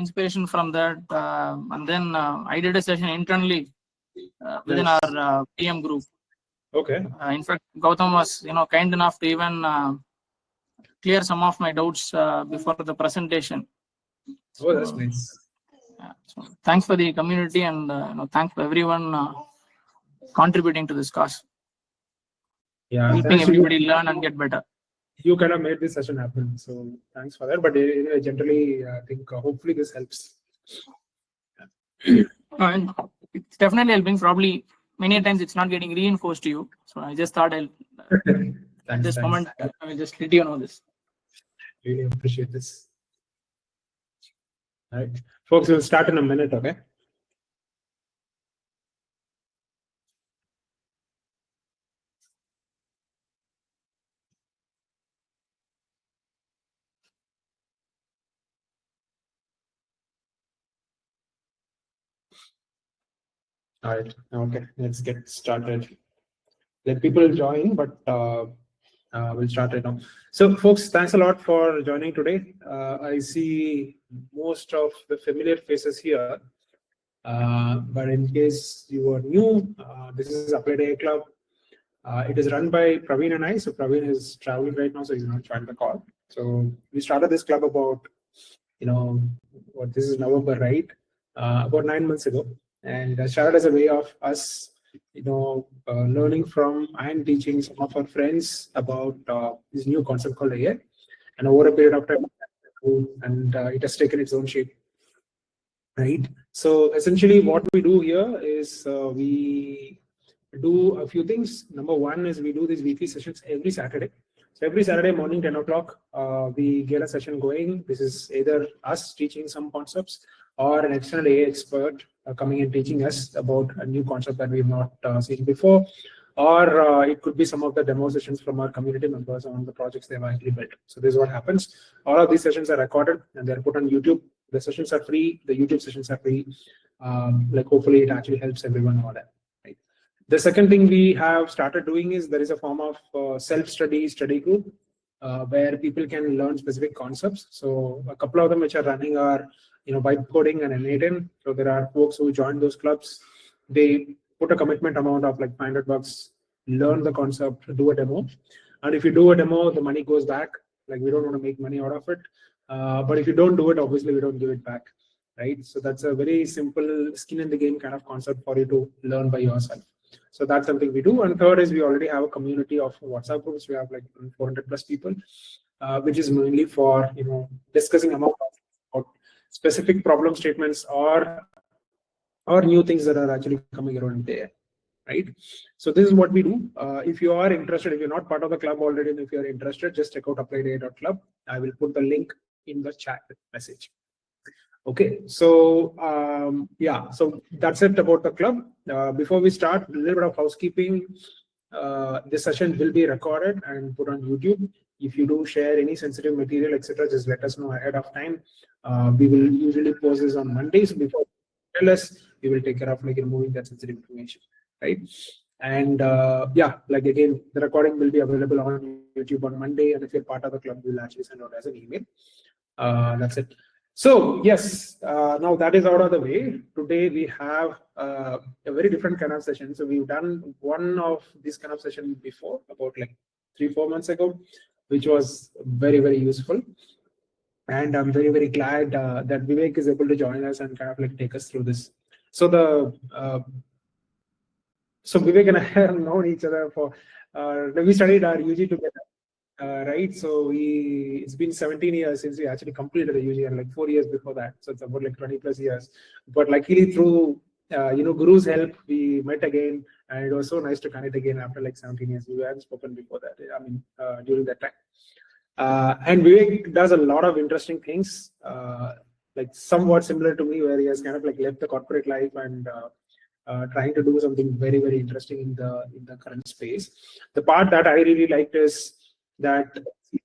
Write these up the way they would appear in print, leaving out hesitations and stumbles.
inspiration from that, and then I did a session internally within our PM group. Okay. In fact, Gautam was kind enough to even clear some of my doubts before the presentation. Oh, that's nice. So thanks for the community, and thanks for everyone contributing to this cause. Yeah, helping everybody learn and get better. You kind of made this session happen, so thanks for that. But anyway, generally, I think hopefully this helps. And it's definitely helping. Probably many times it's not getting reinforced to you. So I just thought I'll at this moment I will just let you know this. Really appreciate this. All right, folks, we'll start in a minute, okay? All right, okay, let's get started. Let people join, but we'll start right now. So, folks, thanks a lot for joining today. I see most of the familiar faces here, but in case you are new, this is Applied AI Club. It is run by Praveen and I. So Praveen is traveling right now, so he's not joined the call. So we started this club about, this is November, right? About 9 months ago, and started as a way of us, learning from and teaching some of our friends about this new concept called AI. And over a period of time, and it has taken its own shape, right? So essentially, what we do here is we do a few things. Number one is we do these weekly sessions every Saturday. So every Saturday morning, 10 o'clock, we get a session going. This is either us teaching some concepts or an external AI expert coming and teaching us about a new concept that we've not seen before. Or it could be some of the demo sessions from our community members on the projects they've actually built. So this is what happens. All of these sessions are recorded and they're put on YouTube. The sessions are free. The YouTube sessions are free. Hopefully it actually helps everyone over that. Right. The second thing we have started doing is there is a form of self-study study group where people can learn specific concepts. So a couple of them which are running are, vibe coding and N8N. So there are folks who join those clubs. They put a commitment amount of like $500, learn the concept, do a demo. And if you do a demo, the money goes back. Like we don't want to make money out of it. But if you don't do it, obviously we don't give it back, right? So that's a very simple skin in the game kind of concept for you to learn by yourself. So that's something we do. And third is we already have a community of WhatsApp groups. We have like 400 plus people, which is mainly for, discussing about specific problem statements or new things that are actually coming around there, right? So this is what we do. If you are interested, if you're not part of the club already, and if you're interested, just check out appliedai.club. I will put the link in the chat message. Okay, so so that's it about the club. Before we start, a little bit of housekeeping. This session will be recorded and put on YouTube. If you do share any sensitive material, etc., just let us know ahead of time. We will usually post this on Mondays. Before tell us, we will take care of removing that sensitive information, right? And again, the recording will be available on YouTube on Monday. And if you're part of the club, we'll actually send out as an email. That's it. So yes, now that is out of the way. Today we have a very different kind of session. So we've done one of this kind of session before, about like 3-4 months ago, which was very, very useful. And I'm very, very glad that Vivek is able to join us and kind of take us through this. So Vivek and I have known each other for we studied our UG together. Right, so it's been 17 years since we actually completed the UG, and like 4 years before that, so it's about like 20 plus years. But luckily through Guru's help, we met again, and it was so nice to connect again after like 17 years. We hadn't spoken before that. During that time. And Vivek does a lot of interesting things, like somewhat similar to me, where he has kind of left the corporate life and trying to do something very, very interesting in the current space. The part that I really liked is that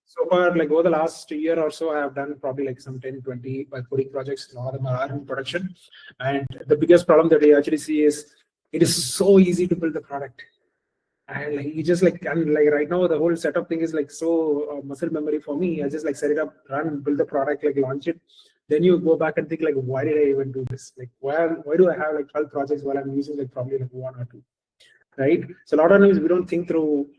so far, over the last year or so, I have done probably some 10-20 coding projects. A lot of them are in production, and the biggest problem that we actually see is it is so easy to build the product, and you just right now the whole setup thing is so muscle memory for me. I just set it up, run, build the product, launch it, then you go back and think like, why did I even do this? Like, why do I have like 12 projects while I'm using like probably like one or two, right? So a lot of times we don't think through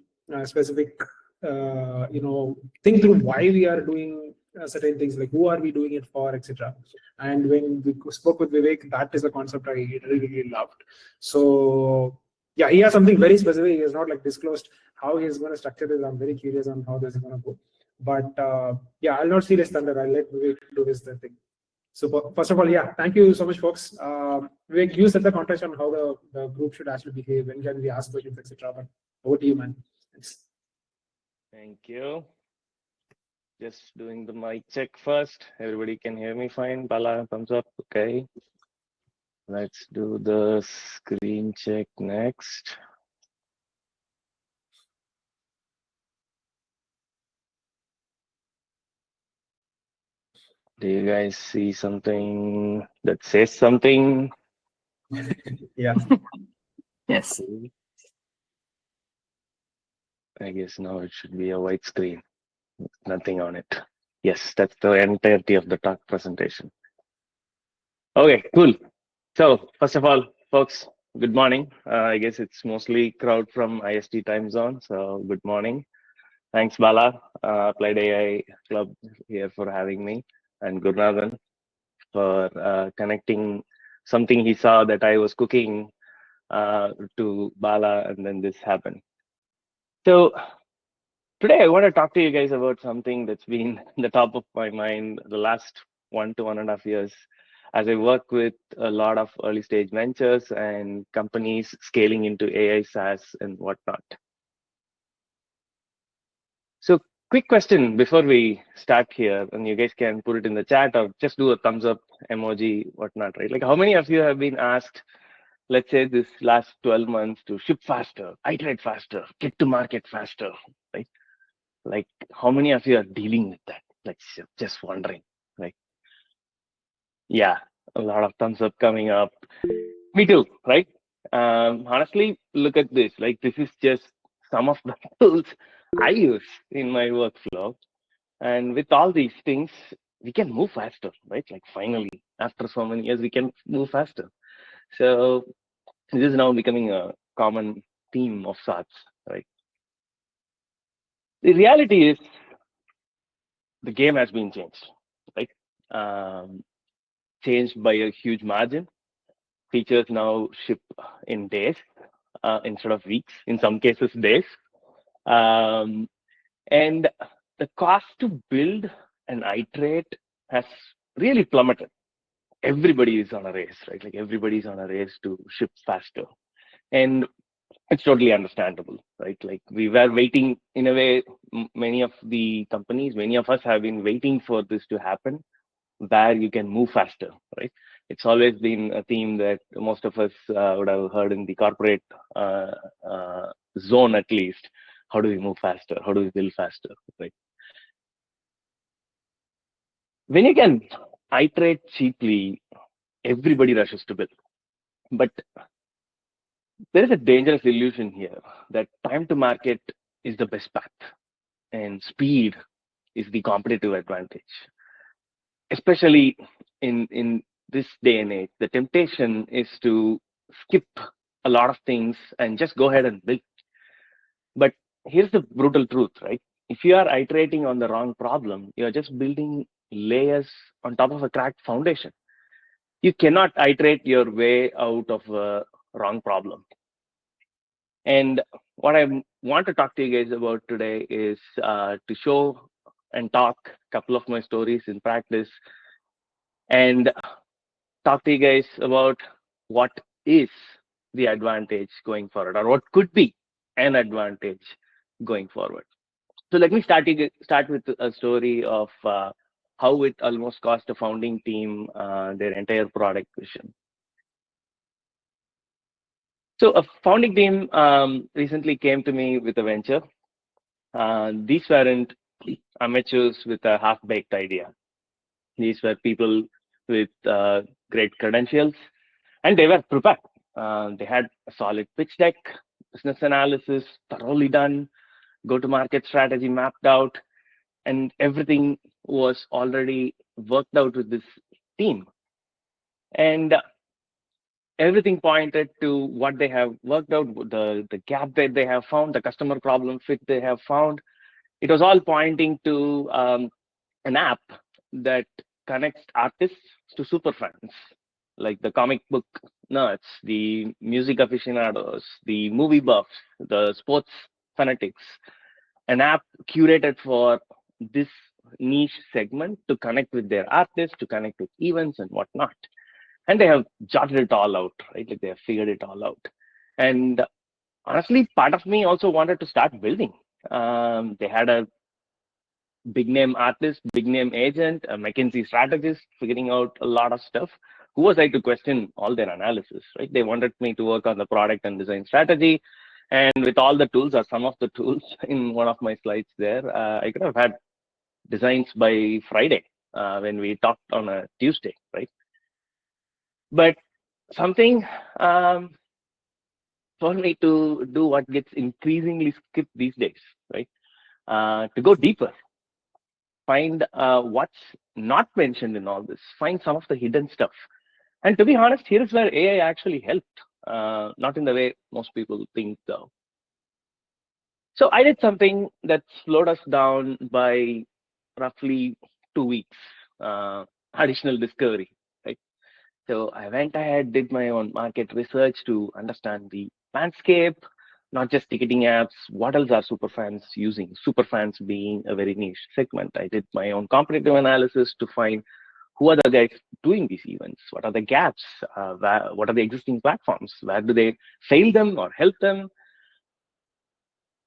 specific, think through why we are doing certain things, like who are we doing it for, etc. And when we spoke with Vivek, that is the concept I really loved. So yeah, he has something very specific. He has not like disclosed how he is going to structure this. I'm very curious on how this is going to go. But yeah, I'll not steal his thunder. I'll let Vivek do his thing. So first of all, yeah, thank you so much, folks. Vivek, you set the context on how the group should actually behave, when can we ask questions, etc. But over to you, man. Thanks. Thank you. Just doing the mic check first. Everybody can hear me fine. Bala, thumbs up. Okay. Let's do the screen check next. Do you guys see something that says something? Yeah. Yes. I guess now it should be a white screen. Nothing on it. Yes, that's the entirety of the talk presentation. Okay, cool. So first of all, folks, good morning. I guess it's mostly crowd from IST time zone. So good morning. Thanks, Bala, Applied AI Club here for having me, and Gurnadan for connecting something he saw that I was cooking to Bala, and then this happened. So today I want to talk to you guys about something that's been the top of my mind the last 1 to 1.5 years as I work with a lot of early stage ventures and companies scaling into AI, SaaS, and whatnot. So quick question before we start here, and you guys can put it in the chat or just do a thumbs up emoji, whatnot, right? Like how many of you have been asked, let's say this last 12 months, to ship faster, iterate faster, get to market faster, right? Like how many of you are dealing with that? Like just wondering, like, yeah, a lot of thumbs up coming up. Me too, right? Honestly, look at this. Like this is just some of the tools I use in my workflow. And with all these things, we can move faster, right? Like finally, after so many years, we can move faster. So this is now becoming a common theme of sorts, right? The reality is the game has been changed, right? Changed by a huge margin. Features now ship in days instead of weeks, in some cases days. And the cost to build and iterate has really plummeted. Everybody is on a race, right? Like everybody's on a race to ship faster. And it's totally understandable, right? Like we were waiting in a way, many of the companies, many of us have been waiting for this to happen, where you can move faster, right? It's always been a theme that most of us would have heard in the corporate zone, at least. How do we move faster? How do we build faster, right? When you can iterate cheaply, everybody rushes to build. But there is a dangerous illusion here that time to market is the best path and speed is the competitive advantage. Especially in this day and age, the temptation is to skip a lot of things and just go ahead and build. But here's the brutal truth, right? If you are iterating on the wrong problem, you're just building layers on top of a cracked foundation. You cannot iterate your way out of a wrong problem. And what I want to talk to you guys about today is to show and talk a couple of my stories in practice and talk to you guys about what is the advantage going forward, or what could be an advantage going forward. So let me start with a story of how it almost cost a founding team their entire product vision. So a founding team recently came to me with a venture. These weren't amateurs with a half-baked idea. These were people with great credentials, and they were prepared. They had a solid pitch deck, business analysis thoroughly done, go-to-market strategy mapped out, and everything was already worked out with this team. And everything pointed to what they have worked out, the gap that they have found, the customer problem fit they have found. It was all pointing to an app that connects artists to super fans, like the comic book nerds, the music aficionados, the movie buffs, the sports fanatics. An app curated for this niche segment to connect with their artists, to connect with events and whatnot. And they have jotted it all out, right? Like they have figured it all out. And honestly, part of me also wanted to start building. They had a big name artist, big name agent, a McKinsey strategist, figuring out a lot of stuff. Who was I to question all their analysis, right? They wanted me to work on the product and design strategy. And with all the tools, or some of the tools in one of my slides there, I could have had designs by Friday when we talked on a Tuesday, right? But something told me to do what gets increasingly skipped these days, right? To go deeper, find what's not mentioned in all this, find some of the hidden stuff. And to be honest, here is where AI actually helped, not in the way most people think though. So I did something that slowed us down by roughly 2 weeks, additional discovery, right? So I went ahead, did my own market research to understand the landscape, not just ticketing apps. What else are superfans using? Superfans being a very niche segment. I did my own competitive analysis to find who are the guys doing these events? What are the gaps? What are the existing platforms? Where do they fail them or help them?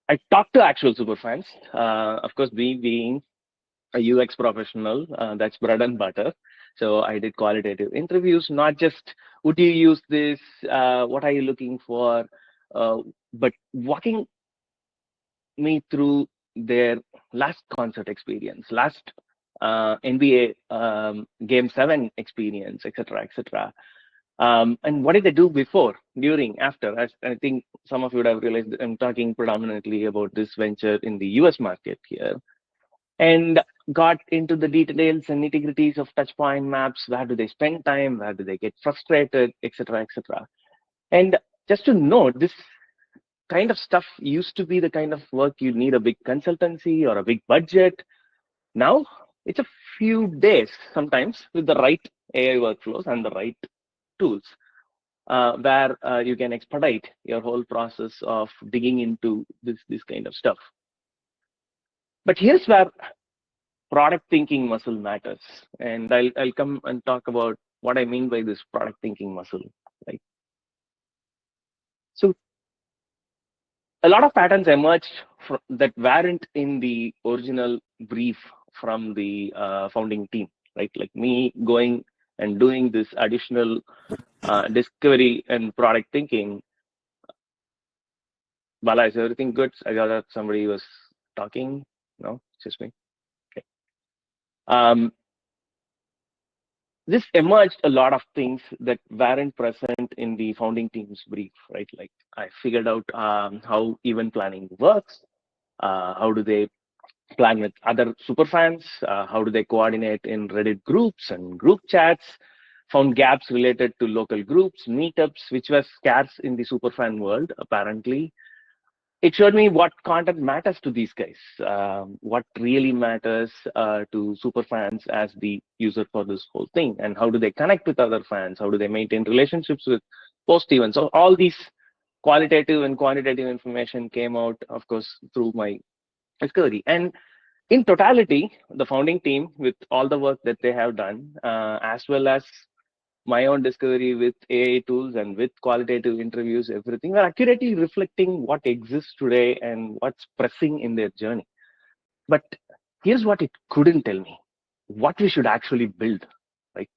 I talked to actual superfans. Of course, being a UX professional, that's bread and butter. So I did qualitative interviews, not just would you use this, what are you looking for, but walking me through their last concert experience, last NBA Game 7 experience, etc., etc. And what did they do before, during, after? As I think some of you would have realized, I'm talking predominantly about this venture in the US market here. And got into the details and nitty-gritties of touchpoint maps. Where do they spend time? Where do they get frustrated, etc., etc. And just to note, this kind of stuff used to be the kind of work you need a big consultancy or a big budget. Now it's a few days sometimes with the right AI workflows and the right tools where you can expedite your whole process of digging into this kind of stuff. But here's where product thinking muscle matters, and I'll come and talk about what I mean by this product thinking muscle, right? So a lot of patterns emerged that weren't in the original brief from the founding team, right? Like me going and doing this additional discovery and product thinking. Bala, is everything good? I got that somebody was talking. No, it's just me. Okay. This emerged a lot of things that weren't present in the founding team's brief, right? Like I figured out how event planning works. How do they plan with other superfans? How do they coordinate in Reddit groups and group chats? Found gaps related to local groups, meetups, which was scarce in the superfan world, apparently. It showed me what content matters to these guys, what really matters to super fans as the user for this whole thing, and how do they connect with other fans, how do they maintain relationships with post events. So all these qualitative and quantitative information came out, of course, through my discovery. And in totality, the founding team, with all the work that they have done, as well as my own discovery with AI tools and with qualitative interviews, everything, we're accurately reflecting what exists today and what's pressing in their journey. But here's what it couldn't tell me: what we should actually build, right?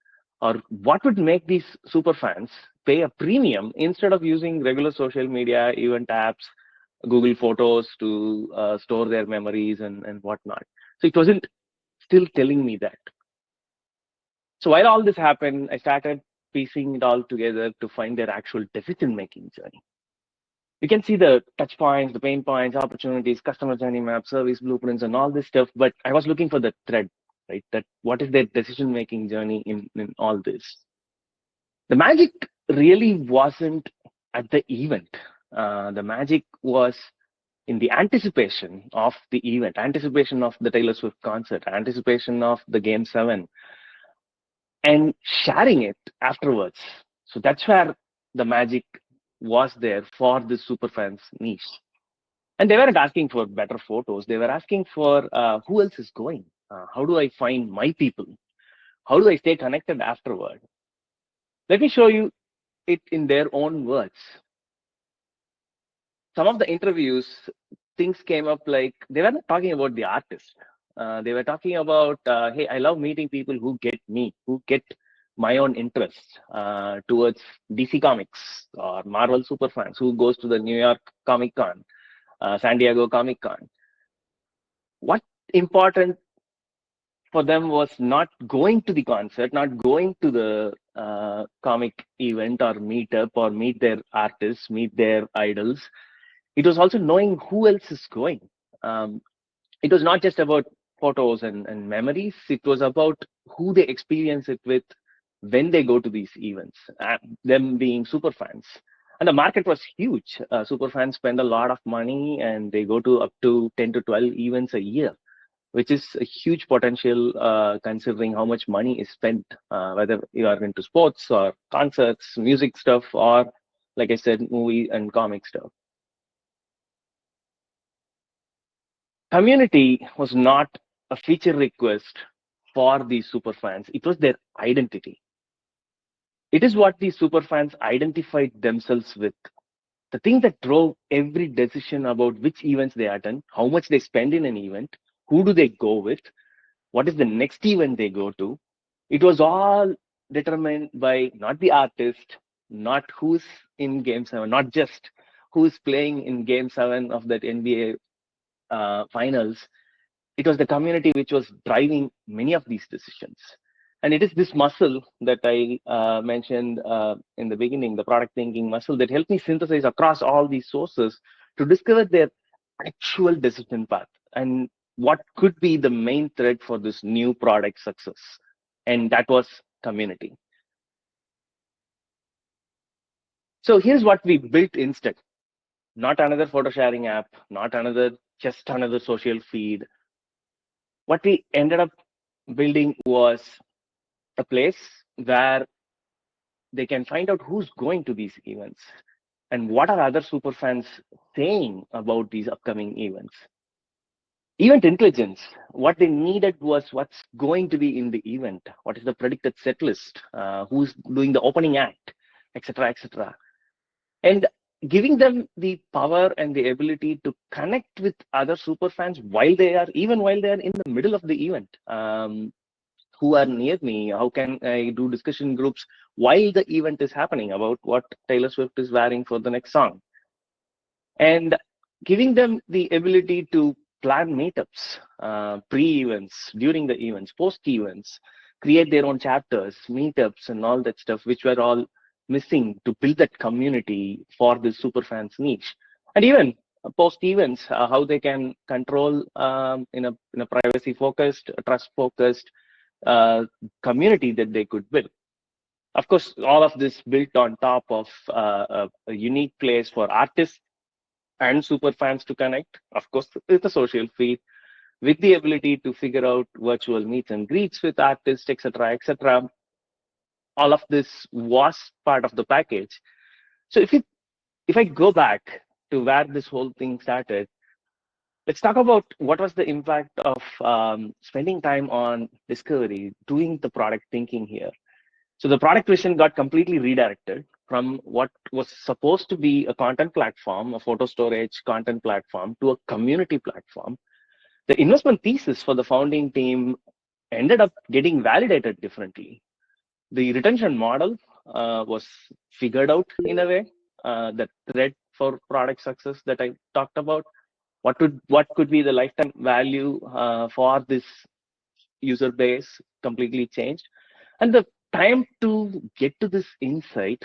Or what would make these super fans pay a premium instead of using regular social media, event apps, Google Photos to store their memories and whatnot. So it wasn't still telling me that. So while all this happened, I started piecing it all together to find their actual decision-making journey. You can see the touch points, the pain points, opportunities, customer journey maps, service blueprints, and all this stuff, but I was looking for the thread. right? That what is their decision-making journey in all this? The magic really wasn't at the event. The magic was in the anticipation of the event, anticipation of the Taylor Swift concert, anticipation of the Game 7, and sharing it afterwards. So that's where the magic was there for the superfans niche. And they weren't asking for better photos. They were asking for who else is going? How do I find my people? How do I stay connected afterward? Let me show you it in their own words. Some of the interviews, things came up like they were not talking about the artist. They were talking about, hey, I love meeting people who get me, who get my own interests towards DC Comics or Marvel superfans, who goes to the New York Comic Con, San Diego Comic Con. What important for them was not going to the concert, not going to the comic event or meetup or meet their artists, meet their idols. It was also knowing who else is going. It was not just about photos and memories. It was about who they experience it with when they go to these events, them being super fans. And the market was huge. Super fans spend a lot of money and they go to up to 10 to 12 events a year, which is a huge potential considering how much money is spent, whether you are into sports or concerts, music stuff, or like I said, movie and comic stuff. Community was not a feature request for these superfans. It was their identity. It is what these superfans identified themselves with. The thing that drove every decision about which events they attend, how much they spend in an event, who do they go with, what is the next event they go to. It was all determined by not the artist, not who's in Game 7, not just who's playing in Game 7 of that NBA finals. It was the community which was driving many of these decisions. And it is this muscle that I mentioned in the beginning, the product thinking muscle, that helped me synthesize across all these sources to discover their actual decision path and what could be the main thread for this new product success. And that was community. So here's what we built instead. Not another photo sharing app, not just another social feed. What we ended up building was a place where they can find out who's going to these events and what are other superfans saying about these upcoming events. Event intelligence, what they needed was what's going to be in the event, what is the predicted set list, who's doing the opening act, etc., etc. And giving them the power and the ability to connect with other superfans while they are in the middle of the event. Who are near me, how can I do discussion groups while the event is happening about what Taylor Swift is wearing for the next song. And giving them the ability to plan meetups, pre-events, during the events, post-events, create their own chapters, meetups and all that stuff, which were all missing to build that community for the superfans niche. And even post-events, how they can control in a privacy-focused, trust-focused community that they could build. Of course, all of this built on top of a unique place for artists and super fans to connect, of course, with the social feed, with the ability to figure out virtual meets and greets with artists, etc., etc. All of this was part of the package. So if I go back to where this whole thing started, let's talk about what was the impact of spending time on discovery, doing the product thinking here. So the product vision got completely redirected from what was supposed to be a content platform, a photo storage content platform, to a community platform. The investment thesis for the founding team ended up getting validated differently. The retention model was figured out in a way. The thread for product success that I talked about, what could be the lifetime value for this user base, completely changed. And the time to get to this insight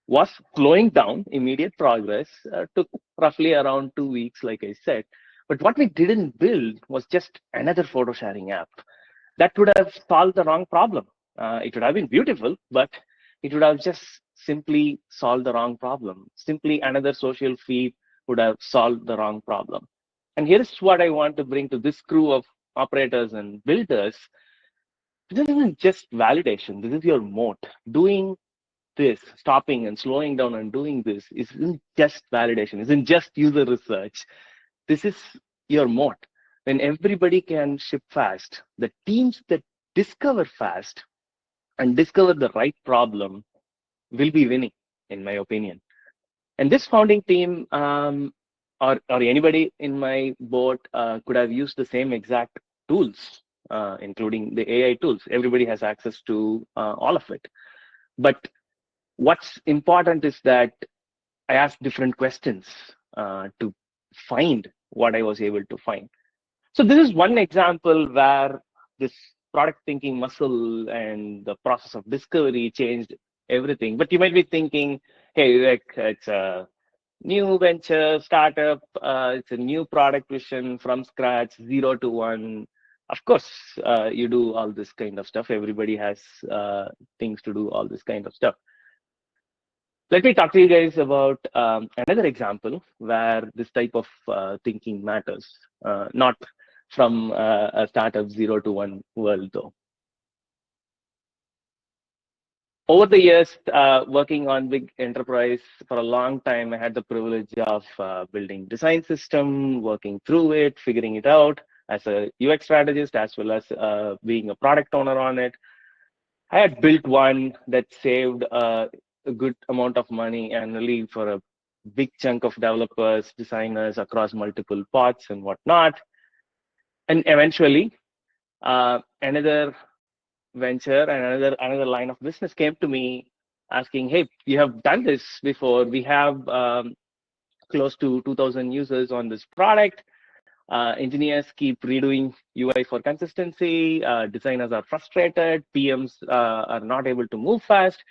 was slowing down. Immediate progress took roughly around 2 weeks, like I said. But what we didn't build was just another photo sharing app. that would have solved the wrong problem. It would have been beautiful, but it would have just simply solved the wrong problem. Simply another social feed would have solved the wrong problem. And here's what I want to bring to this crew of operators and builders. This isn't just validation. This is your moat. Doing this, stopping and slowing down and doing this isn't just validation, isn't just user research. This is your moat. When everybody can ship fast, the teams that discover fast and discover the right problem will be winning, in my opinion. And this founding team or anybody in my boat could have used the same exact tools, including the AI tools. Everybody has access to all of it. But what's important is that I asked different questions to find what I was able to find. So this is one example where this product thinking muscle and the process of discovery changed everything. But you might be thinking, hey, Vivek, it's a new venture, startup, it's a new product vision from scratch, 0 to 1. Of course, you do all this kind of stuff. Everybody has things to do all this kind of stuff. Let me talk to you guys about another example where this type of thinking matters, not from a startup 0 to 1 world though. Over the years, working on big enterprise for a long time, I had the privilege of building design system, working through it, figuring it out as a UX strategist, as well as being a product owner on it. I had built one that saved a good amount of money annually for a big chunk of developers, designers across multiple pods and whatnot. And eventually, another venture and another line of business came to me asking, hey, you have done this before. We have close to 2,000 users on this product. Engineers keep redoing UI for consistency. Designers are frustrated. PMs are not able to move fast.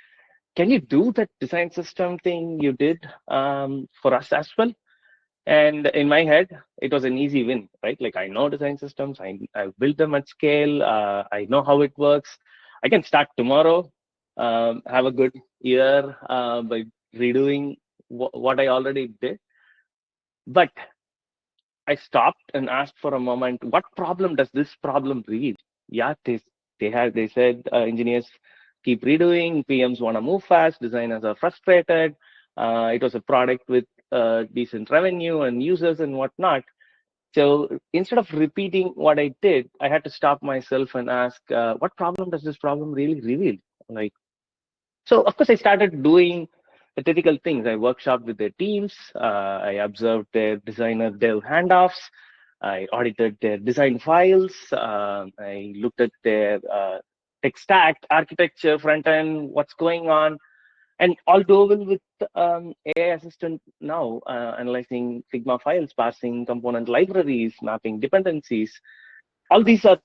Can you do that design system thing you did for us as well? And in my head, it was an easy win, right? Like, I know design systems, I've built them at scale, I know how it works. I can start tomorrow, have a good year by redoing what I already did. But I stopped and asked for a moment, what problem does this problem reveal? Yeah, they said engineers keep redoing, PMs want to move fast, designers are frustrated. It was a product with decent revenue and users and whatnot. So instead of repeating what I did, I had to stop myself and ask, what problem does this problem really reveal? Like, so of course I started doing the typical things. I workshopped with their teams. I observed their designer dev handoffs. I audited their design files. I looked at their tech stack, architecture, front end, what's going on. And all doable with AI Assistant now, analyzing Figma files, parsing component libraries, mapping dependencies. All these are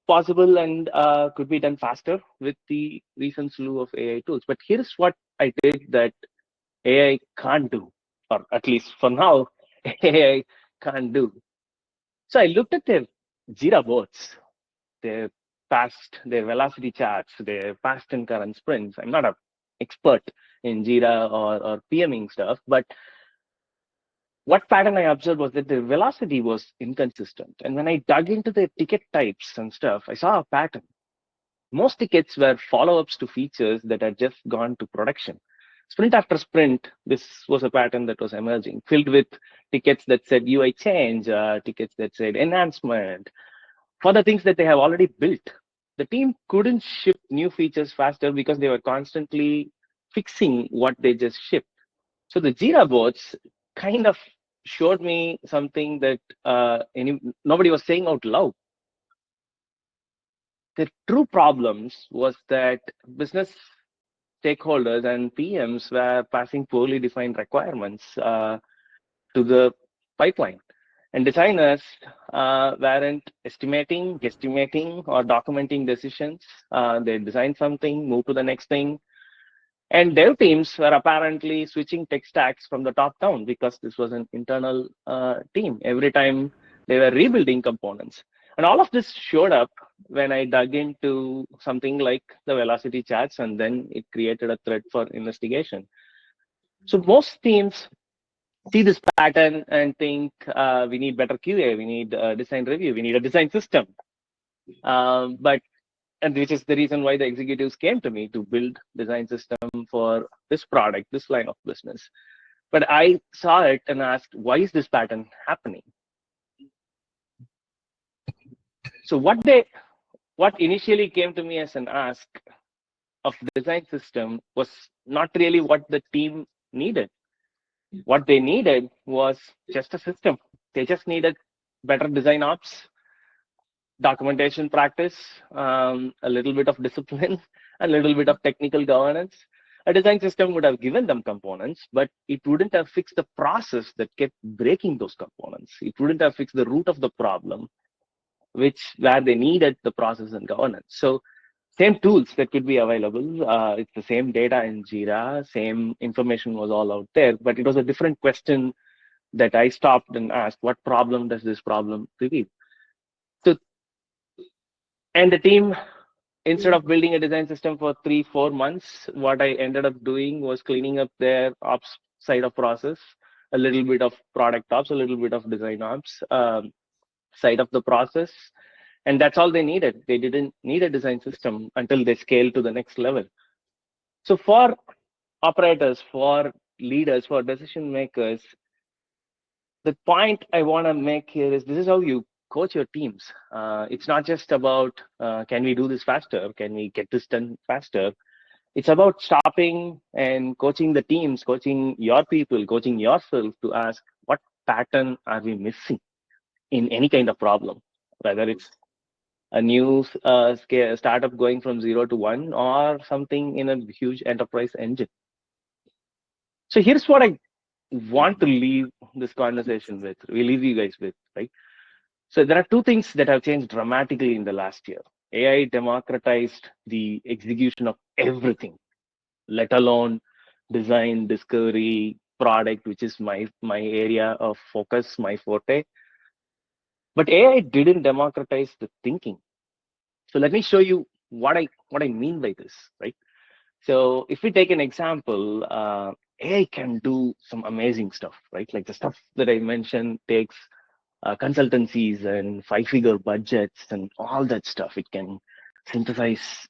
possible and could be done faster with the recent slew of AI tools. But here's what I did that AI can't do, or at least for now, AI can't do. So I looked at their Jira boards, their their velocity charts, their past and current sprints. I'm not an expert in Jira or PMing stuff, but what pattern I observed was that the velocity was inconsistent. And when I dug into the ticket types and stuff, I saw a pattern. Most tickets were follow-ups to features that had just gone to production. Sprint after sprint, this was a pattern that was emerging, filled with tickets that said UI change, tickets that said enhancement, for the things that they have already built. The team couldn't ship new features faster because they were constantly fixing what they just shipped. So the Jira boards kind of showed me something that nobody was saying out loud. The true problems was that business stakeholders and PMs were passing poorly defined requirements to the pipeline. And designers weren't estimating, guesstimating, or documenting decisions. They design something, move to the next thing. And dev teams were apparently switching tech stacks from the top down because this was an internal team. Every time they were rebuilding components. And all of this showed up when I dug into something like the velocity charts, and then it created a thread for investigation. So most teams see this pattern and think we need better QA, we need design review, we need a design system. But and which is the reason why the executives came to me to build design system for this product, this line of business. But I saw it and asked, why is this pattern happening? So what initially came to me as an ask of design system was not really what the team needed. What they needed was just a system. They just needed better design ops, documentation practice, a little bit of discipline, a little bit of technical governance. A design system would have given them components, but it wouldn't have fixed the process that kept breaking those components. It wouldn't have fixed the root of the problem, where they needed the process and governance. So same tools that could be available. It's the same data in Jira, same information was all out there, but it was a different question that I stopped and asked, what problem does this problem reveal? So, and the team, instead of building a design system for 3-4 months, what I ended up doing was cleaning up their ops side of process, a little bit of product ops, a little bit of design ops side of the process. And that's all they needed. They didn't need a design system until they scaled to the next level. So for operators, for leaders, for decision makers, the point I want to make here is this is how you coach your teams. It's not just about can we do this faster? Can we get this done faster? It's about stopping and coaching the teams, coaching your people, coaching yourself to ask what pattern are we missing in any kind of problem, whether it's a new startup going from 0 to 1 or something in a huge enterprise engine. So here's what I want to leave this conversation with, we leave you guys with, right? So there are two things that have changed dramatically in the last year. AI democratized the execution of everything, let alone design, discovery, product, which is my area of focus, my forte. But AI didn't democratize the thinking. So let me show you what I mean by this, right? So if we take an example, AI can do some amazing stuff, right? Like the stuff that I mentioned takes consultancies and 5-figure budgets and all that stuff. It can synthesize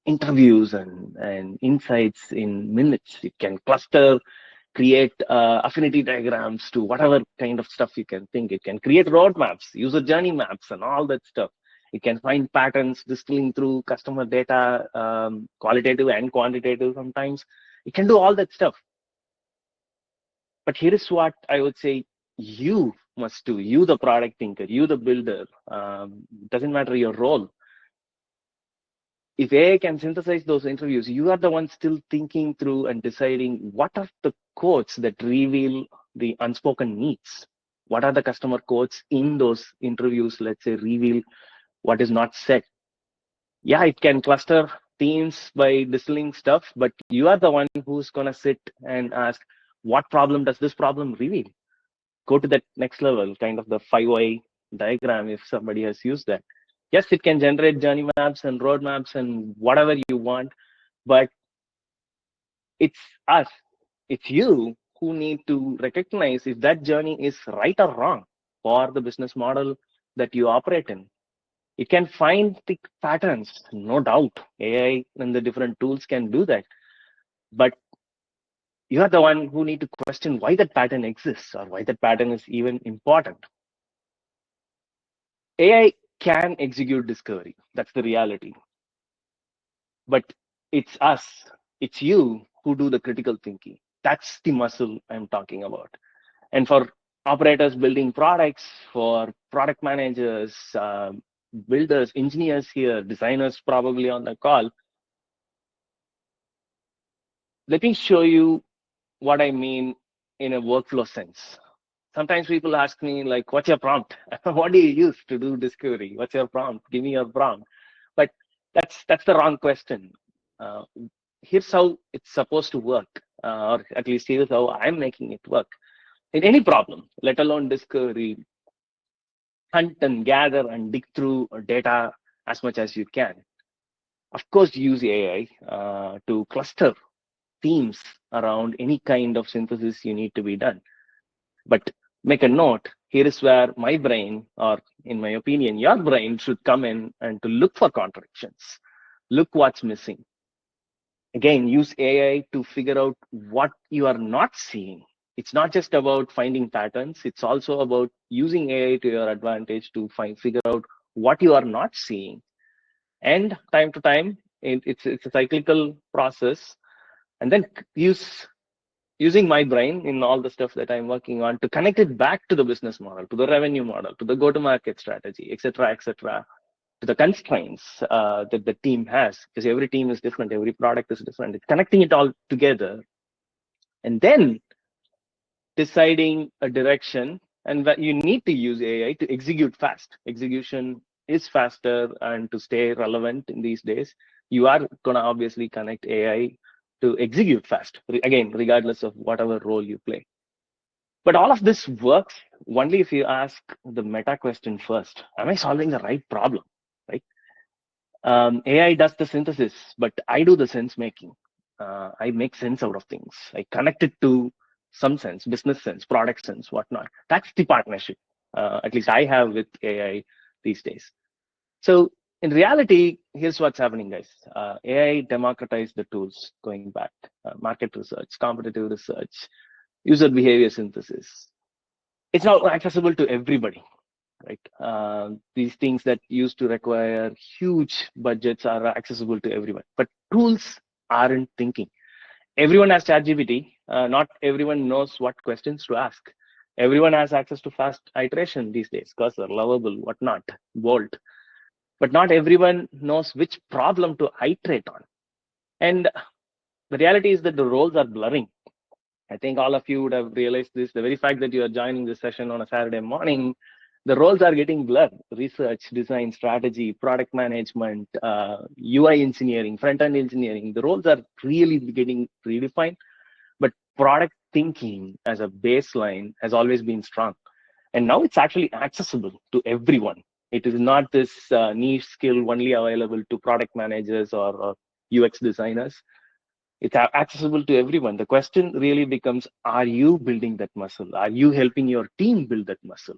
interviews and insights in minutes. It can cluster, create affinity diagrams to whatever kind of stuff you can think. It can create roadmaps, user journey maps, and all that stuff. It can find patterns distilling through customer data, qualitative and quantitative sometimes. It can do all that stuff. But here is what I would say you must do. You, the product thinker, you, the builder, doesn't matter your role. If AI can synthesize those interviews, you are the one still thinking through and deciding what are the quotes that reveal the unspoken needs. What are the customer quotes in those interviews, let's say, reveal what is not said. Yeah, it can cluster themes by distilling stuff, but you are the one who's going to sit and ask, what problem does this problem reveal? Go to that next level, kind of the 5Y diagram, if somebody has used that. Yes, it can generate journey maps and roadmaps and whatever you want, but it's us, it's you who need to recognize if that journey is right or wrong for the business model that you operate in. It can find the patterns, no doubt. AI and the different tools can do that. But you are the one who need to question why that pattern exists or why that pattern is even important. AI can execute discovery. That's the reality. But it's us, it's you who do the critical thinking. That's the muscle I'm talking about. And for operators building products, for product managers, builders, engineers here, designers probably on the call, let me show you what I mean in a workflow sense. Sometimes people ask me, like, what's your prompt? What do you use to do discovery? What's your prompt? Give me your prompt. But that's the wrong question. Here's how it's supposed to work, or at least here's how I'm making it work. In any problem, let alone discovery, hunt and gather and dig through data, as much as you can. Of course, use AI to cluster themes around any kind of synthesis you need to be done. But make a note, here is where my brain, or in my opinion, your brain should come in and to look for contradictions. Look what's missing. Again, use AI to figure out what you are not seeing. It's not just about finding patterns. It's also about using AI to your advantage to figure out what you are not seeing. And time to time, it's a cyclical process. And then using my brain in all the stuff that I'm working on to connect it back to the business model, to the revenue model, to the go-to-market strategy, etc., to the constraints that the team has, because every team is different, every product is different. It's connecting it all together, and then deciding a direction. And you need to use AI to execute fast. Execution is faster, and to stay relevant in these days, you are gonna obviously connect AI to execute fast, again, regardless of whatever role you play. But all of this works only if you ask the meta question first. Am I solving the right problem, right? AI does the synthesis, but I do the sense making. I make sense out of things. I connect it to some sense, business sense, product sense, whatnot. That's the partnership, at least I have with AI these days. So in reality, here's what's happening, guys. AI democratized the tools going back, market research, competitive research, user behavior synthesis. It's now accessible to everybody, right? These things that used to require huge budgets are accessible to everyone, but tools aren't thinking. Everyone has ChatGPT. Not everyone knows what questions to ask. Everyone has access to fast iteration these days, Cursor, Lovable, whatnot, Bolt. But not everyone knows which problem to iterate on. And the reality is that the roles are blurring. I think all of you would have realized this. The very fact that you are joining this session on a Saturday morning, the roles are getting blurred. Research, design, strategy, product management, UI engineering, front-end engineering. The roles are really getting redefined. But product thinking as a baseline has always been strong. And now it's actually accessible to everyone. It is not this niche skill only available to product managers or UX designers. It's accessible to everyone. The question really becomes, are you building that muscle? Are you helping your team build that muscle?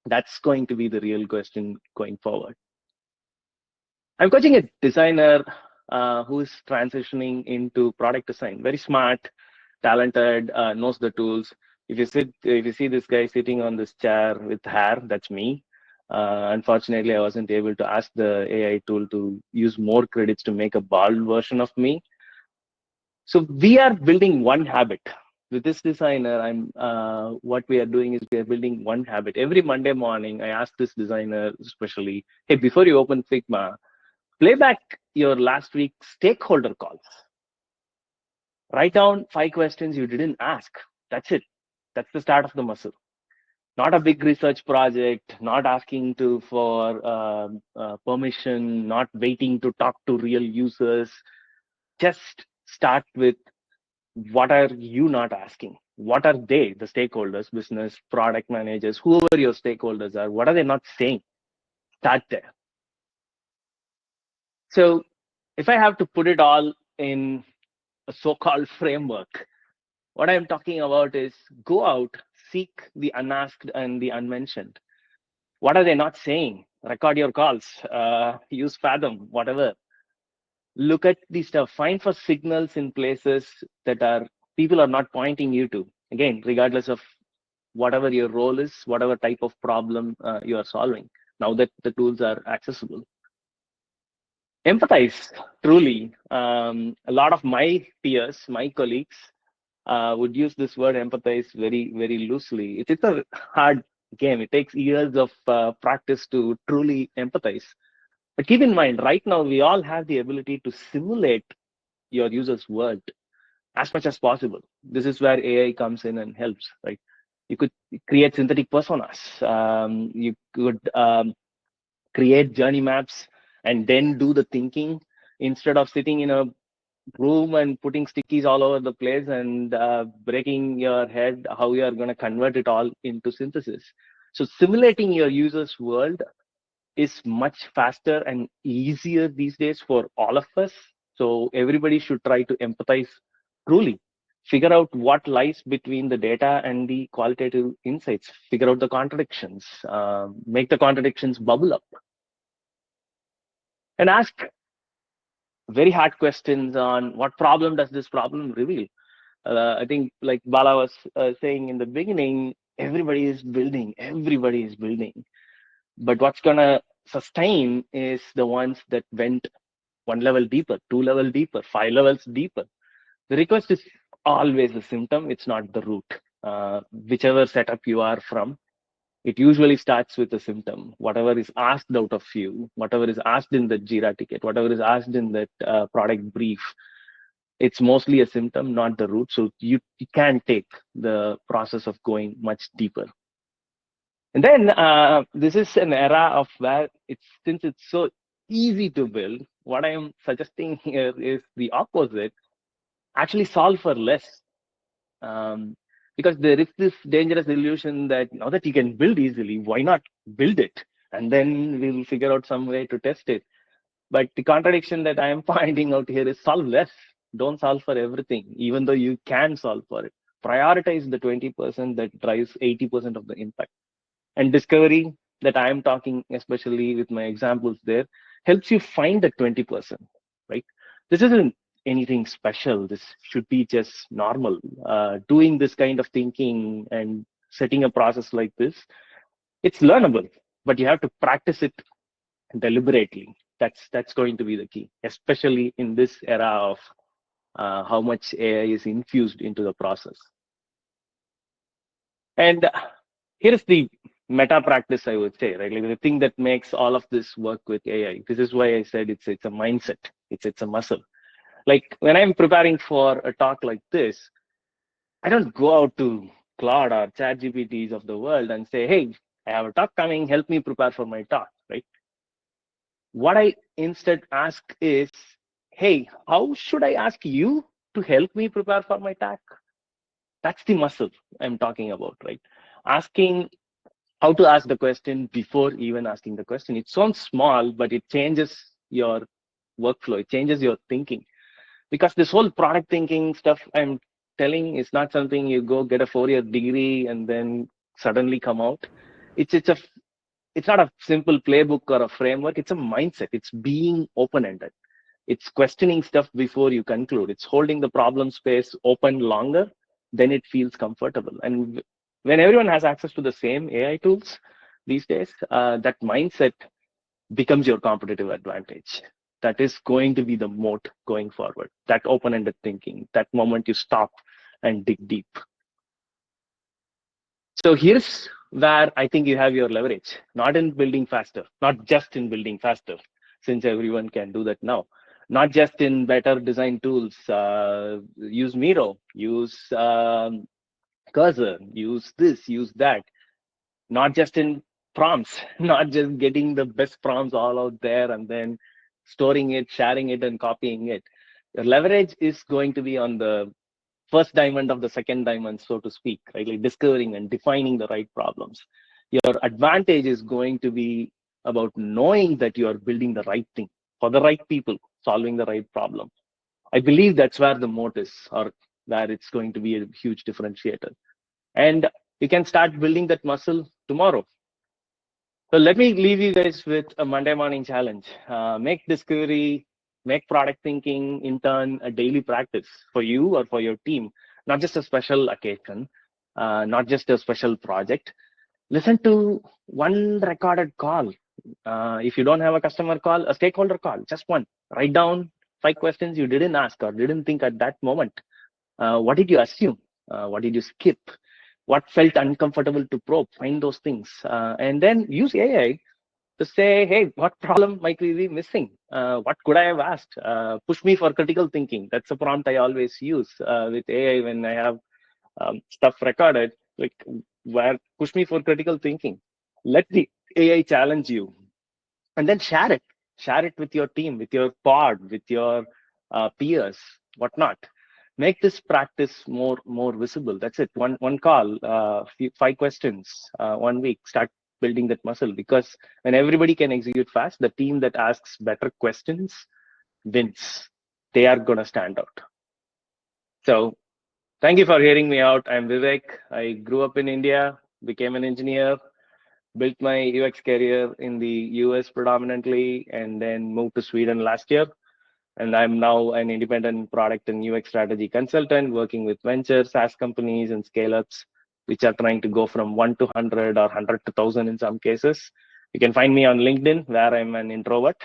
That's going to be the real question going forward. I'm coaching a designer who is transitioning into product design. Very smart, talented, knows the tools. If you see this guy sitting on this chair with hair, that's me. Unfortunately, I wasn't able to ask the AI tool to use more credits to make a bald version of me. So we are building one habit. With this designer, what we are doing is we are building one habit. Every Monday morning, I ask this designer especially, hey, before you open Figma, play back your last week's stakeholder calls. Write down 5 questions you didn't ask. That's it. That's the start of the muscle. Not a big research project, not asking for permission, not waiting to talk to real users. Just start with, what are you not asking? What are they, the stakeholders, business, product managers, whoever your stakeholders are, what are they not saying? Start there. So if I have to put it all in a so-called framework, what I'm talking about is go out, seek the unasked and the unmentioned. What are they not saying? Record your calls, use Fathom, whatever. Look at the stuff, find for signals in places that people are not pointing you to. Again, regardless of whatever your role is, whatever type of problem you are solving, now that the tools are accessible. Empathize, truly. A lot of my peers, my colleagues, would use this word empathize very, very loosely. It's a hard game. It takes years of practice to truly empathize. But keep in mind, right now, we all have the ability to simulate your user's world as much as possible. This is where AI comes in and helps, right? You could create synthetic personas. You could create journey maps and then do the thinking instead of sitting in a room and putting stickies all over the place and breaking your head how you are going to convert it all into synthesis. So simulating your user's world is much faster and easier these days for all of us. So everybody should try to empathize truly, figure out what lies between the data and the qualitative insights, figure out the contradictions, make the contradictions bubble up, and ask very hard questions on what problem does this problem reveal. I think, like Bala was saying in the beginning, everybody is building, but what's gonna sustain is the ones that went one level deeper, two level deeper, 5 levels deeper. The request is always a symptom, it's not the root. Whichever setup you are from, it usually starts with a symptom. Whatever is asked out of you, whatever is asked in the Jira ticket, whatever is asked in that product brief, it's mostly a symptom, not the root. So you can take the process of going much deeper. And then this is an era of where since it's so easy to build, what I am suggesting here is the opposite. Actually solve for less. Because there is this dangerous illusion that now that you can build easily, why not build it? And then we'll figure out some way to test it. But the contradiction that I am finding out here is solve less. Don't solve for everything, even though you can solve for it. Prioritize the 20% that drives 80% of the impact. And discovery that I am talking, especially with my examples there, helps you find the 20%, right? This isn't anything special. This should be just normal. Doing this kind of thinking and setting a process like this, it's learnable, but you have to practice it deliberately. That's going to be the key, especially in this era of how much AI is infused into the process. And here's the meta practice, I would say, right? Like the thing that makes all of this work with AI. This is why I said it's a mindset. It's a muscle. Like when I'm preparing for a talk like this, I don't go out to Claude or ChatGPTs of the world and say, hey, I have a talk coming, help me prepare for my talk, right? What I instead ask is, hey, how should I ask you to help me prepare for my talk? That's the muscle I'm talking about, right? Asking how to ask the question before even asking the question. It sounds small, but it changes your workflow. It changes your thinking. Because this whole product thinking stuff I'm telling is not something you go get a 4-year degree and then suddenly come out. It's not a simple playbook or a framework. It's a mindset. It's being open-ended. It's questioning stuff before you conclude. It's holding the problem space open longer, then it feels comfortable. And when everyone has access to the same AI tools these days, that mindset becomes your competitive advantage. That is going to be the moat going forward. That open-ended thinking, that moment you stop and dig deep. So here's where I think you have your leverage, not in building faster, not just in building faster, since everyone can do that now. Not just in better design tools, use Miro, use Cursor, use this, use that. Not just in prompts, not just getting the best prompts all out there and then storing it, sharing it, and copying it. Your leverage is going to be on the first diamond of the second diamond, so to speak, right? Like discovering and defining the right problems. Your advantage is going to be about knowing that you are building the right thing for the right people, solving the right problem. I believe that's where the moat is, or where it's going to be a huge differentiator. And you can start building that muscle tomorrow. So let me leave you guys with a Monday morning challenge. Make discovery, make product thinking in turn a daily practice for you or for your team, not just a special occasion, not just a special project. Listen to one recorded call. If you don't have a customer call, a stakeholder call, just one. Write down 5 questions you didn't ask or didn't think at that moment. What did you assume? What did you skip? What felt uncomfortable to probe? Find those things. And then use AI to say, hey, what problem might we be missing? What could I have asked? Push me for critical thinking. That's a prompt I always use with AI when I have stuff recorded. Like, where push me for critical thinking. Let the AI challenge you, and then share it. Share it with your team, with your pod, with your peers, whatnot. Make this practice more visible. That's it. One call, 5 questions, 1 week. Start building that muscle, because when everybody can execute fast, the team that asks better questions wins. They are going to stand out. So thank you for hearing me out. I'm Vivek. I grew up in India, became an engineer, built my UX career in the US predominantly, and then moved to Sweden last year. And I'm now an independent product and UX strategy consultant working with venture SaaS companies and scale-ups, which are trying to go from 1 to 100 or 100 to 1,000 in some cases. You can find me on LinkedIn, where I'm an introvert,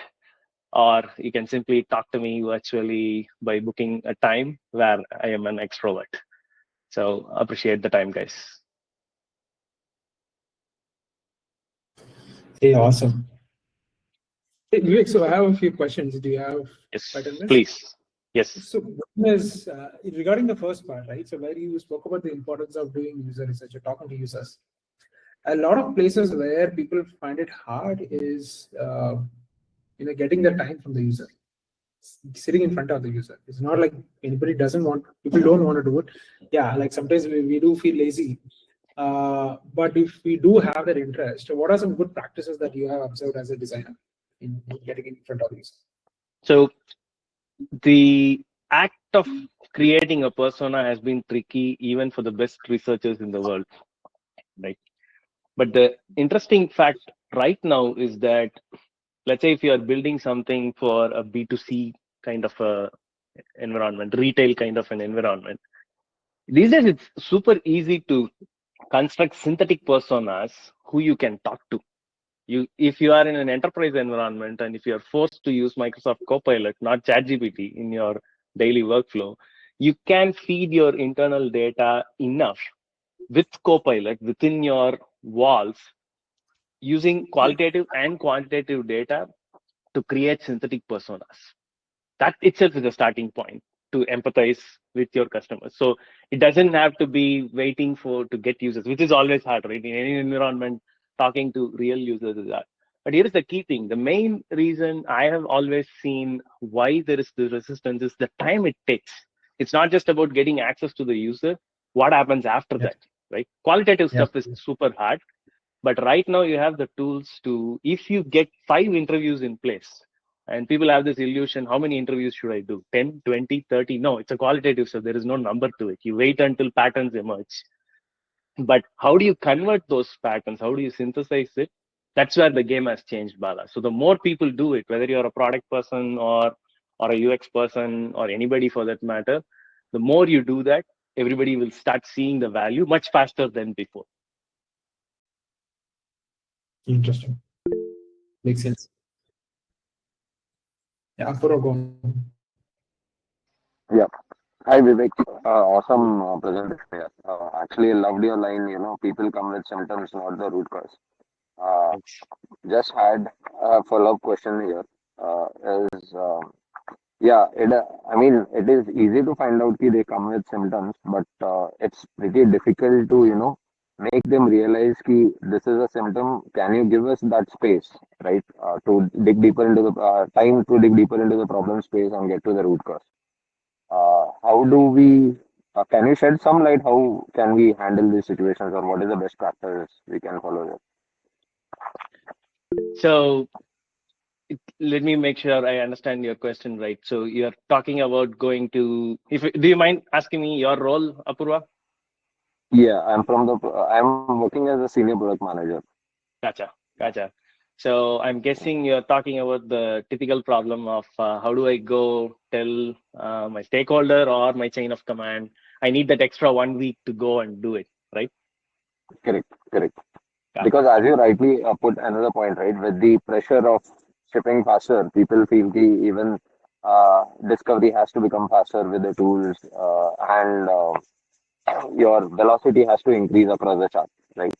or you can simply talk to me virtually by booking a time where I am an extrovert. So appreciate the time, guys. Hey, awesome. Hey, Vivek, so I have a few questions. Do you have Yes, 5 minutes? please. Yes. So one is regarding the first part, right? So where you spoke about the importance of doing user research or talking to users. A lot of places where people find it hard is getting the time from the user, sitting in front of the user. It's not like anybody doesn't want, people don't want to do it. Yeah, like sometimes we do feel lazy. But if we do have that interest, what are some good practices that you have observed as a designer in getting in front of the user? So the act of creating a persona has been tricky even for the best researchers in the world, right? But the interesting fact right now is that, let's say if you are building something for a B2C kind of a environment, retail kind of an environment, these days it's super easy to construct synthetic personas who you can talk to. If you are in an enterprise environment and if you are forced to use Microsoft Copilot, not ChatGPT, in your daily workflow, you can feed your internal data enough with Copilot within your walls using qualitative and quantitative data to create synthetic personas. That itself is a starting point to empathize with your customers. So it doesn't have to be waiting to get users, which is always hard, right? In any environment, talking to real users is hard. But here is the key thing. The main reason I have always seen why there is the resistance is the time it takes. It's not just about getting access to the user. What happens after that, right? Qualitative stuff is super hard. But right now you have the tools to, if you get 5 interviews in place, and people have this illusion, how many interviews should I do? 10, 20, 30? No, it's a qualitative stuff. There is no number to it. You wait until patterns emerge. But how do you convert those patterns? How do you synthesize it? That's where the game has changed, Bala. So the more people do it, whether you're a product person or a UX person or anybody for that matter, the more you do that, everybody will start seeing the value much faster than before. Interesting. Makes sense. Yeah, Apurva, go on. Yeah. Hi, Vivek. Awesome presentation here. Actually, loved your line, people come with symptoms, not the root cause. Thanks. Just had a follow-up question here. Yeah, I mean, it is easy to find out that they come with symptoms, but it's pretty difficult to, make them realize that this is a symptom. Can you give us that space, right? To dig deeper into the time to dig deeper into the problem space and get to the root cause. How do we, can you shed some light? How can we handle these situations, or what is the best practice we can follow there? So let me make sure I understand your question right. So you're talking about going to, do you mind asking me your role, Apurva? Yeah, I'm working as a senior product manager. Gotcha. So I'm guessing you're talking about the typical problem of how do I go tell my stakeholder or my chain of command, I need that extra 1 week to go and do it, right? Correct. Yeah. Because as you rightly put another point, right, with the pressure of shipping faster, people feel even discovery has to become faster with the tools, and your velocity has to increase across the chart, right?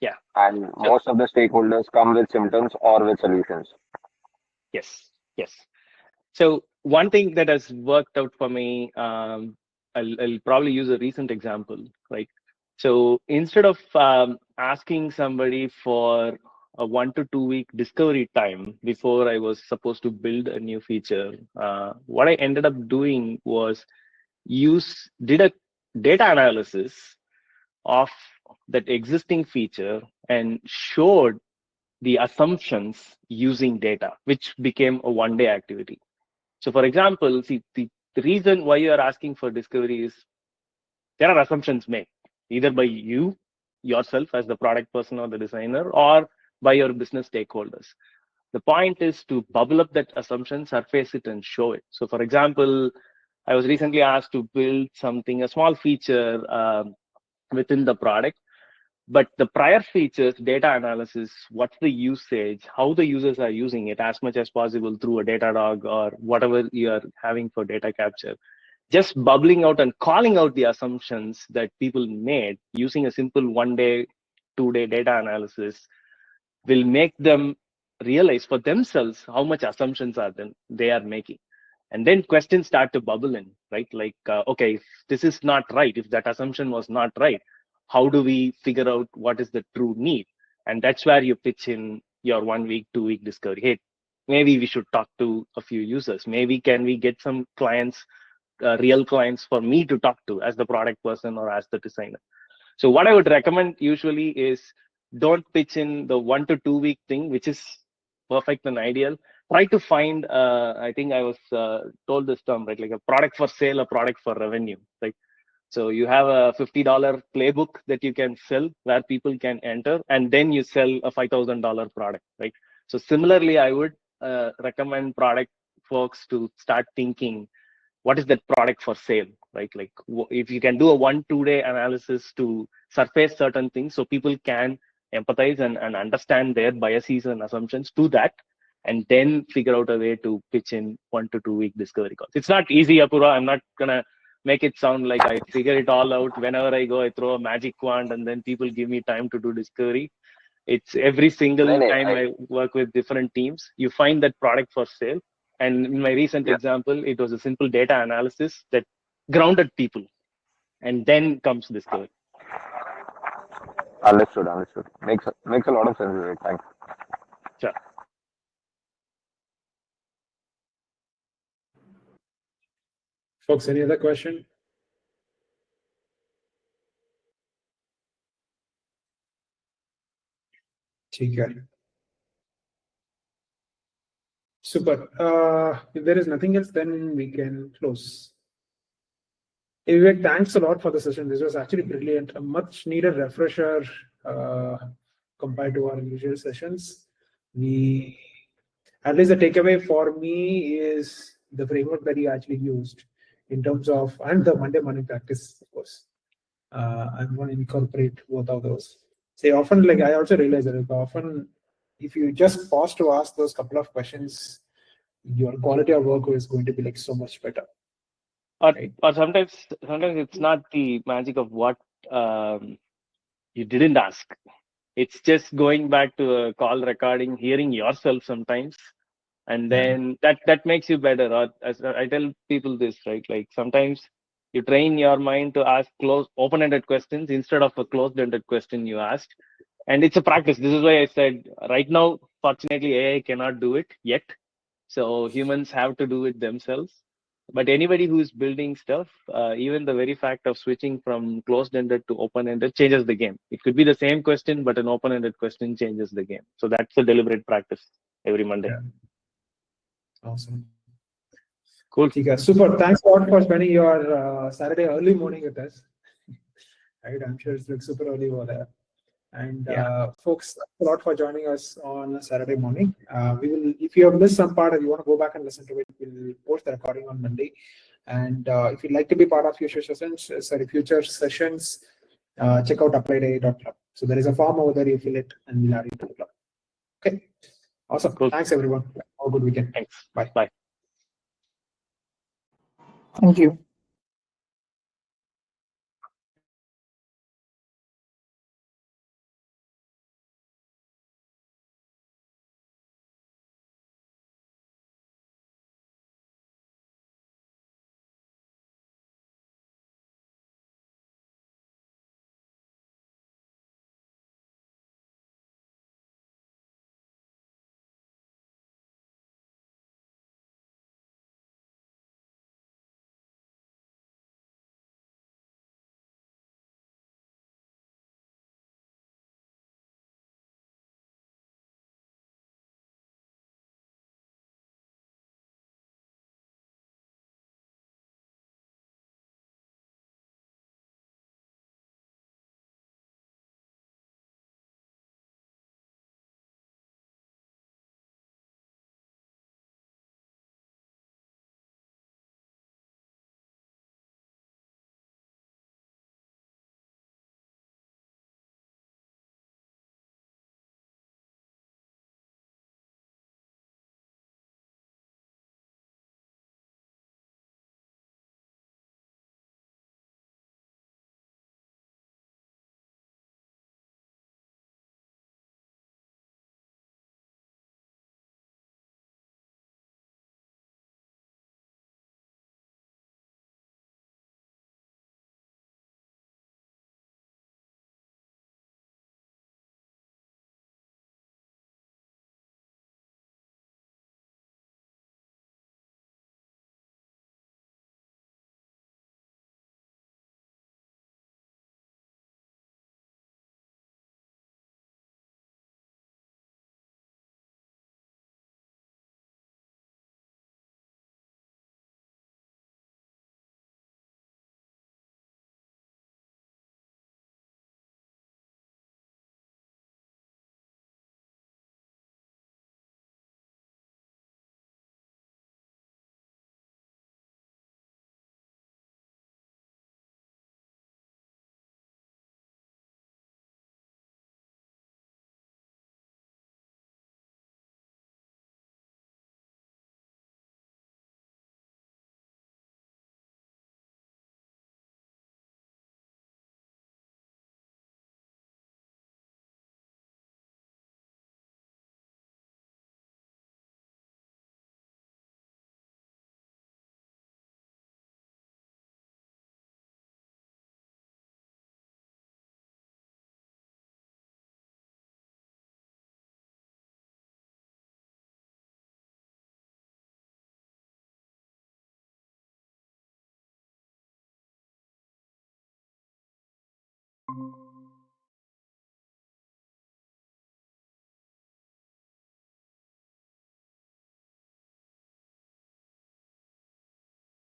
Yeah. And most of the stakeholders come with symptoms or with solutions. Yes. So one thing that has worked out for me, I'll probably use a recent example, right? So instead of asking somebody for a 1 to 2 week discovery time before I was supposed to build a new feature, what I ended up doing was did a data analysis of that existing feature and showed the assumptions using data, which became a one-day activity. So for example, see, the reason why you are asking for discovery is there are assumptions made either by you yourself as the product person or the designer, or by your business stakeholders. The point is to bubble up that assumption, surface it, and show it. So for example, I was recently asked to build something, a small feature within the product, but the prior features, data analysis, what's the usage, how the users are using it as much as possible through a Datadog or whatever you are having for data capture. Just bubbling out and calling out the assumptions that people made using a simple 1 day, 2 day data analysis will make them realize for themselves how much assumptions they are making. And then questions start to bubble in, right? Like, okay, if this is not right, if that assumption was not right, how do we figure out what is the true need? And that's where you pitch in your 1 week, 2 week discovery. Hey, maybe we should talk to a few users. Maybe can we get some clients, real clients for me to talk to as the product person or as the designer? So what I would recommend usually is don't pitch in the 1 to 2 week thing, which is perfect and ideal. Try to find, I think I was told this term, right? Like a product for sale, a product for revenue, right? So you have a $50 playbook that you can sell where people can enter, and then you sell a $5,000 product, right? So similarly, I would recommend product folks to start thinking, what is that product for sale, right? Like if you can do a 1-2 day analysis to surface certain things so people can empathize and understand their biases and assumptions to that, and then figure out a way to pitch in 1 to 2 week discovery calls. It's not easy, Apurva. I'm not gonna make it sound like I figure it all out. Whenever I go, I throw a magic wand and then people give me time to do discovery. It's every single time I work with different teams, you find that product for sale. And in my recent example, it was a simple data analysis that grounded people, and then comes discovery. Understood. Makes a lot of sense, Vivek. Thanks. Sure. Folks, any other question? Super. If there is nothing else, then we can close. Vivek, thanks a lot for the session. This was actually brilliant, a much needed refresher compared to our usual sessions. At least the takeaway for me is the framework that you actually used in terms of, and the Monday morning practice, of course. I'm going to incorporate both of those. Say often, like I also realize that often, if you just pause to ask those couple of questions, your quality of work is going to be like so much better. Or sometimes it's not the magic of what you didn't ask. It's just going back to a call recording, hearing yourself sometimes, and then that makes you better. Or as I tell people this, right? Like sometimes you train your mind to ask open-ended questions instead of a closed-ended question you asked. And it's a practice. This is why I said right now, fortunately, AI cannot do it yet. So humans have to do it themselves. But anybody who's building stuff, even the very fact of switching from closed-ended to open-ended changes the game. It could be the same question, but an open-ended question changes the game. So that's a deliberate practice every Monday. Yeah. Awesome. Cool. Super. Thanks a lot for spending your Saturday early morning with us. Right, I'm sure it's like super early over there. And folks, thanks a lot for joining us on Saturday morning. We will, if you have missed some part or you want to go back and listen to it, we'll post the recording on Monday. And if you'd like to be part of future sessions, check out applied.club. So there is a form over there, you fill it, and we'll add it to the club. Okay. Awesome. Cool. Thanks, everyone. Have a good weekend. Thanks. Bye. Bye. Thank you.